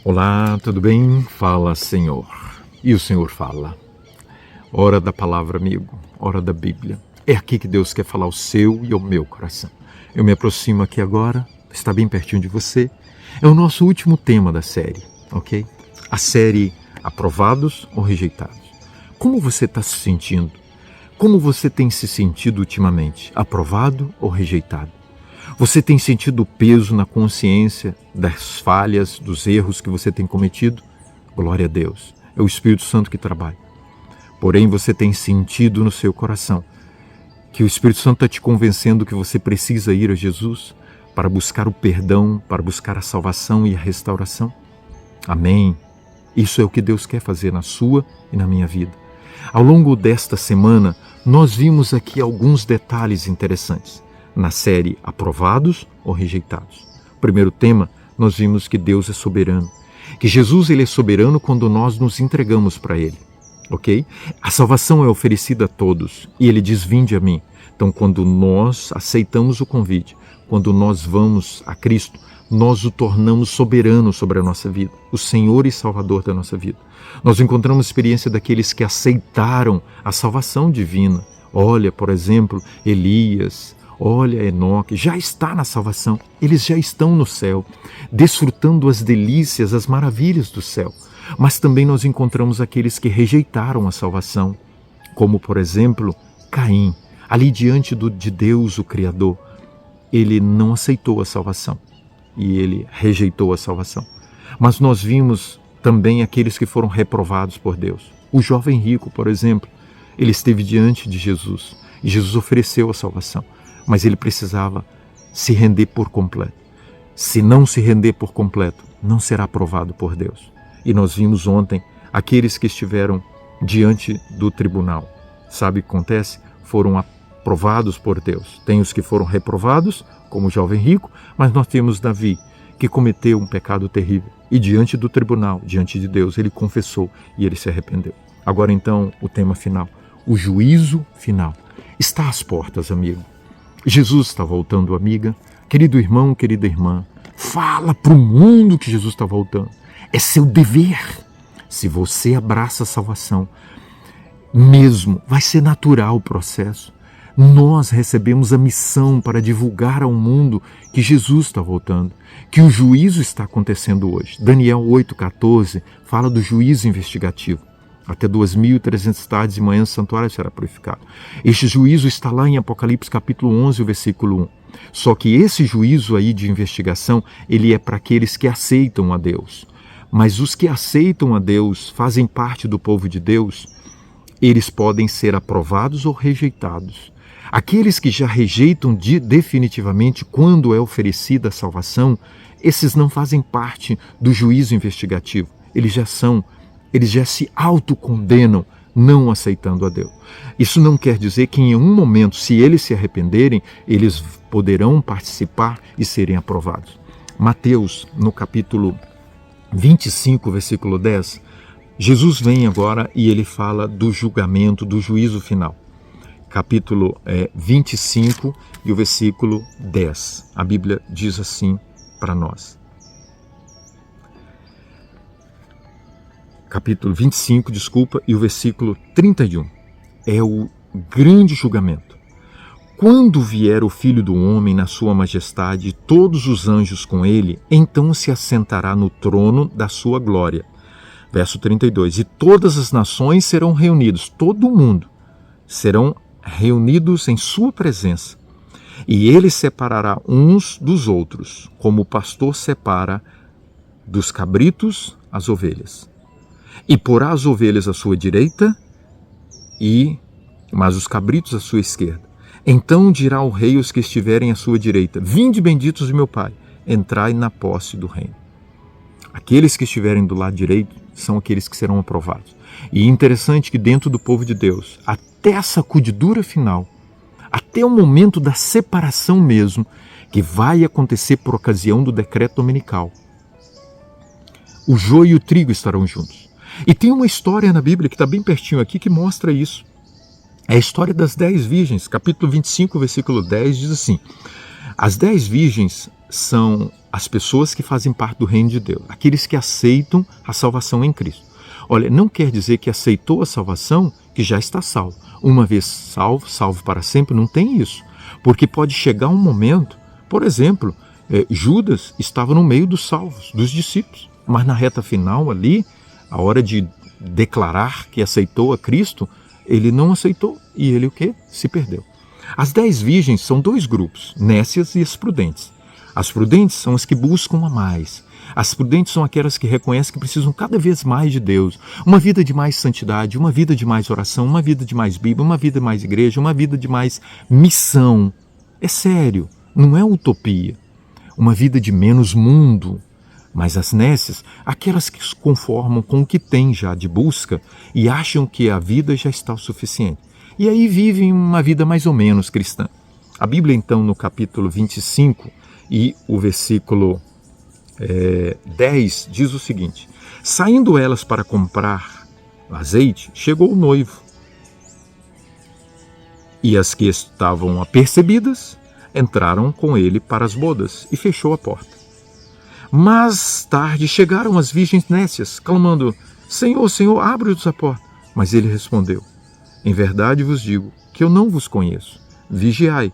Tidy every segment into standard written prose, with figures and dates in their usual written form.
Olá, tudo bem? Fala, Senhor. E o Senhor fala. Hora da palavra, amigo. Hora da Bíblia. É aqui que Deus quer falar ao seu e ao meu coração. Eu me aproximo aqui agora, está bem pertinho de você. É o nosso último tema da série, ok? A série Aprovados ou Rejeitados. Como você está se sentindo? Como você tem se sentido ultimamente? Aprovado ou rejeitado? Você tem sentido o peso na consciência das falhas, dos erros que você tem cometido? Glória a Deus. É o Espírito Santo que trabalha. Porém, você tem sentido no seu coração que o Espírito Santo está te convencendo que você precisa ir a Jesus para buscar o perdão, para buscar a salvação e a restauração? Amém. Isso é o que Deus quer fazer na sua e na minha vida. Ao longo desta semana, nós vimos aqui alguns detalhes interessantes na série Aprovados ou Rejeitados. Primeiro tema, nós vimos que Deus é soberano, que Jesus ele é soberano quando nós nos entregamos para Ele, ok? A salvação é oferecida a todos e Ele diz, vinde a mim. Então, quando nós aceitamos o convite, quando nós vamos a Cristo, nós o tornamos soberano sobre a nossa vida, o Senhor e Salvador da nossa vida. Nós encontramos a experiência daqueles que aceitaram a salvação divina. Olha, por exemplo, Elias, olha, Enoque, já está na salvação. Eles já estão no céu, desfrutando as delícias, as maravilhas do céu. Mas também nós encontramos aqueles que rejeitaram a salvação, como, por exemplo, Caim, ali diante de Deus, o Criador. Ele não aceitou a salvação e ele rejeitou a salvação. Mas nós vimos também aqueles que foram reprovados por Deus. O jovem rico, por exemplo, ele esteve diante de Jesus e Jesus ofereceu a salvação. Mas ele precisava se render por completo. Se não se render por completo, não será aprovado por Deus. E nós vimos ontem aqueles que estiveram diante do tribunal. Sabe o que acontece? Foram aprovados por Deus. Tem os que foram reprovados, como o jovem rico, mas nós temos Davi, que cometeu um pecado terrível. E diante do tribunal, diante de Deus, ele confessou e ele se arrependeu. Agora então, o tema final, o juízo final. Está às portas, amigo. Jesus está voltando, amiga. Querido irmão, querida irmã, fala para o mundo que Jesus está voltando. É seu dever. Se você abraça a salvação, mesmo, vai ser natural o processo. Nós recebemos a missão para divulgar ao mundo que Jesus está voltando, que o juízo está acontecendo hoje. Daniel 8,14 fala do juízo investigativo. Até 2.300 tardes e manhãs o santuário será purificado. Este juízo está lá em Apocalipse capítulo 11, versículo 1. Só que esse juízo aí de investigação, ele é para aqueles que aceitam a Deus. Mas os que aceitam a Deus, fazem parte do povo de Deus, eles podem ser aprovados ou rejeitados. Aqueles que já rejeitam definitivamente quando é oferecida a salvação, esses não fazem parte do juízo investigativo. Eles já se autocondenam não aceitando a Deus. Isso não quer dizer que em um momento, se eles se arrependerem, eles poderão participar e serem aprovados. Mateus, no capítulo 25, versículo 10, Jesus vem agora e ele fala do julgamento, do juízo final. Capítulo 25 e o versículo 10. A Bíblia diz assim para nós. Capítulo 25, e o versículo 31. É o grande julgamento. Quando vier o Filho do Homem na sua majestade e todos os anjos com ele, então se assentará no trono da sua glória. Verso 32. E todas as nações serão reunidas, todo o mundo serão reunidos em sua presença. E ele separará uns dos outros, como o pastor separa dos cabritos as ovelhas. E porá as ovelhas à sua direita, mas os cabritos à sua esquerda. Então dirá o rei aos que estiverem à sua direita, vinde benditos de meu Pai, entrai na posse do reino. Aqueles que estiverem do lado direito são aqueles que serão aprovados. E é interessante que dentro do povo de Deus, até a sacudidura final, até o momento da separação mesmo, que vai acontecer por ocasião do decreto dominical, o joio e o trigo estarão juntos. E tem uma história na Bíblia que está bem pertinho aqui que mostra isso. É a história das 10 virgens, capítulo 25, versículo 10, diz assim: as 10 virgens são as pessoas que fazem parte do reino de Deus, aqueles que aceitam a salvação em Cristo. Olha, não quer dizer que aceitou a salvação que já está salvo. Uma vez salvo, salvo para sempre, não tem isso. Porque pode chegar um momento, por exemplo, Judas estava no meio dos salvos, dos discípulos, mas na reta final ali, a hora de declarar que aceitou a Cristo, ele não aceitou e ele o quê? Se perdeu. As 10 virgens são 2 grupos, nécias e as prudentes. As prudentes são as que buscam a mais. As prudentes são aquelas que reconhecem que precisam cada vez mais de Deus. Uma vida de mais santidade, uma vida de mais oração, uma vida de mais Bíblia, uma vida de mais igreja, uma vida de mais missão. É sério, não é utopia. Uma vida de menos mundo. Mas as nécias, aquelas que se conformam com o que têm já de busca e acham que a vida já está o suficiente. E aí vivem uma vida mais ou menos cristã. A Bíblia, então, no capítulo 25 e o versículo 10, diz o seguinte: saindo elas para comprar azeite, chegou o noivo. E as que estavam apercebidas entraram com ele para as bodas e fechou a porta. Mais tarde chegaram as virgens nécias, clamando: Senhor, Senhor, abre-nos a porta. Mas ele respondeu: em verdade vos digo que eu não vos conheço. Vigiai,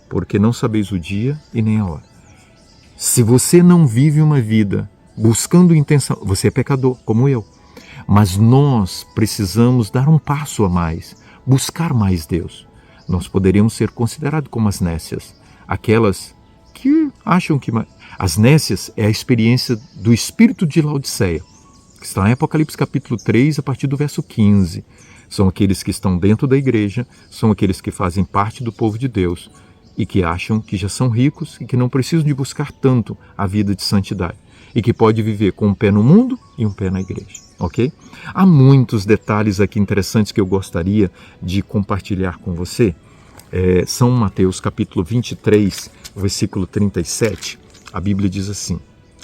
porque não sabeis o dia e nem a hora. Se você não vive uma vida buscando intenção, você é pecador, como eu. Mas nós precisamos dar um passo a mais, buscar mais Deus. Nós poderíamos ser considerados como as nécias, aquelas que acham que... As nécias é a experiência do espírito de Laodiceia, que está em Apocalipse capítulo 3, a partir do verso 15. São aqueles que estão dentro da igreja, são aqueles que fazem parte do povo de Deus e que acham que já são ricos e que não precisam de buscar tanto a vida de santidade e que pode viver com um pé no mundo e um pé na igreja, ok? Há muitos detalhes aqui interessantes que eu gostaria de compartilhar com você. São Mateus capítulo 23, versículo 37, a Bíblia diz assim,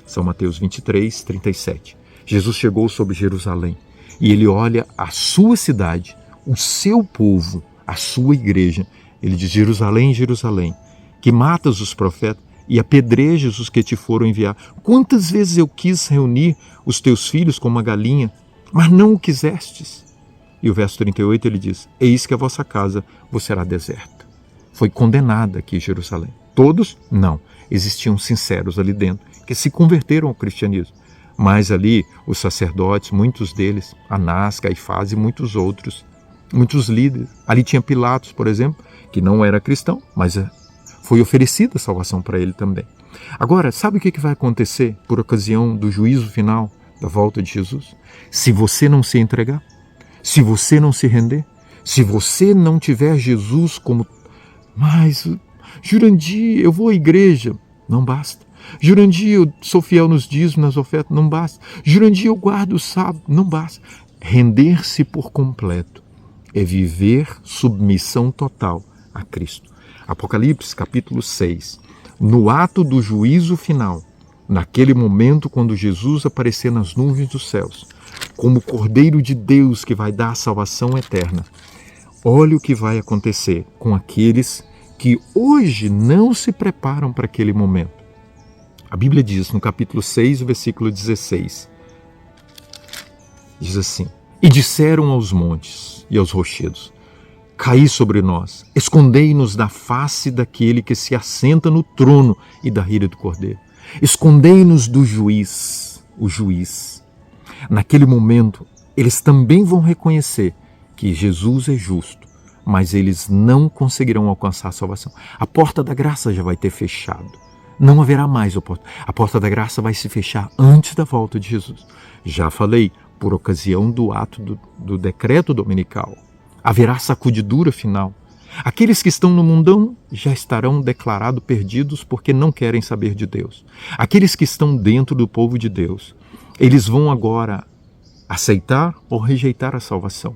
São Mateus 23, 37, Jesus chegou sobre Jerusalém e ele olha a sua cidade, o seu povo, a sua igreja. Ele diz: Jerusalém, Jerusalém, que matas os profetas e apedrejas os que te foram enviar. Quantas vezes eu quis reunir os teus filhos como uma galinha, mas não o quisestes. E o verso 38 ele diz: eis que a vossa casa vos será deserta. Foi condenada aqui Jerusalém. Todos? Não. Existiam sinceros ali dentro, que se converteram ao cristianismo. Mas ali os sacerdotes, muitos deles, Anás, Caifás e muitos outros, muitos líderes. Ali tinha Pilatos, por exemplo, que não era cristão, mas foi oferecida a salvação para ele também. Agora, sabe o que vai acontecer por ocasião do juízo final, da volta de Jesus? Se você não se entregar, se você não se render, se você não tiver Jesus como... Mas, Jurandir, eu vou à igreja. Não basta. Jurandir, eu sou fiel nos dízimos, nas ofertas. Não basta. Jurandir, eu guardo o sábado. Não basta. Render-se por completo é viver submissão total a Cristo. Apocalipse capítulo 6. No ato do juízo final, naquele momento quando Jesus aparecer nas nuvens dos céus, como o Cordeiro de Deus que vai dar a salvação eterna, olha o que vai acontecer com aqueles que hoje não se preparam para aquele momento. A Bíblia diz no capítulo 6, versículo 16, diz assim: e disseram aos montes e aos rochedos: caí sobre nós, escondei-nos da face daquele que se assenta no trono e da ira do Cordeiro. Escondei-nos do juiz, o juiz. Naquele momento, eles também vão reconhecer que Jesus é justo, mas eles não conseguirão alcançar a salvação. A porta da graça já vai ter fechado. Não haverá mais a porta. A porta da graça vai se fechar antes da volta de Jesus. Já falei, por ocasião do ato do decreto dominical. Haverá sacudidura final. Aqueles que estão no mundão já estarão declarados perdidos porque não querem saber de Deus. Aqueles que estão dentro do povo de Deus, eles vão agora aceitar ou rejeitar a salvação.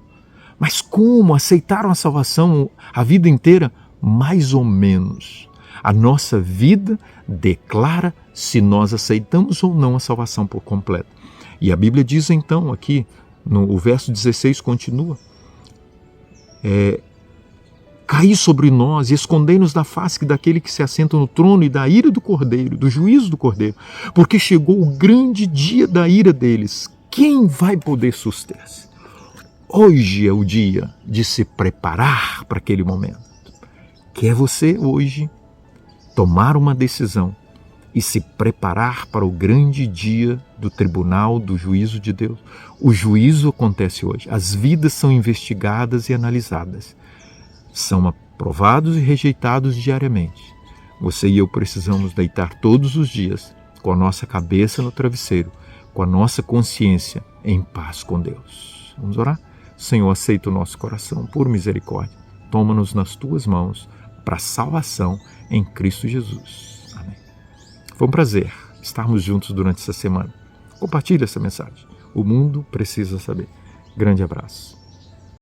Mas como aceitaram a salvação a vida inteira? Mais ou menos. A nossa vida declara se nós aceitamos ou não a salvação por completo. E a Bíblia diz então aqui, o verso 16 continua, caí sobre nós e escondei-nos da face daquele que se assenta no trono e da ira do Cordeiro, do juízo do Cordeiro, porque chegou o grande dia da ira deles. Quem vai poder suster-se? Hoje é o dia de se preparar para aquele momento. Quer você hoje tomar uma decisão e se preparar para o grande dia do tribunal, do juízo de Deus? O juízo acontece hoje. As vidas são investigadas e analisadas. São aprovados e rejeitados diariamente. Você e eu precisamos deitar todos os dias com a nossa cabeça no travesseiro, com a nossa consciência em paz com Deus. Vamos orar? Senhor, aceita o nosso coração, por misericórdia. Toma-nos nas tuas mãos para a salvação em Cristo Jesus. Amém. Foi um prazer estarmos juntos durante essa semana. Compartilhe essa mensagem. O mundo precisa saber. Grande abraço.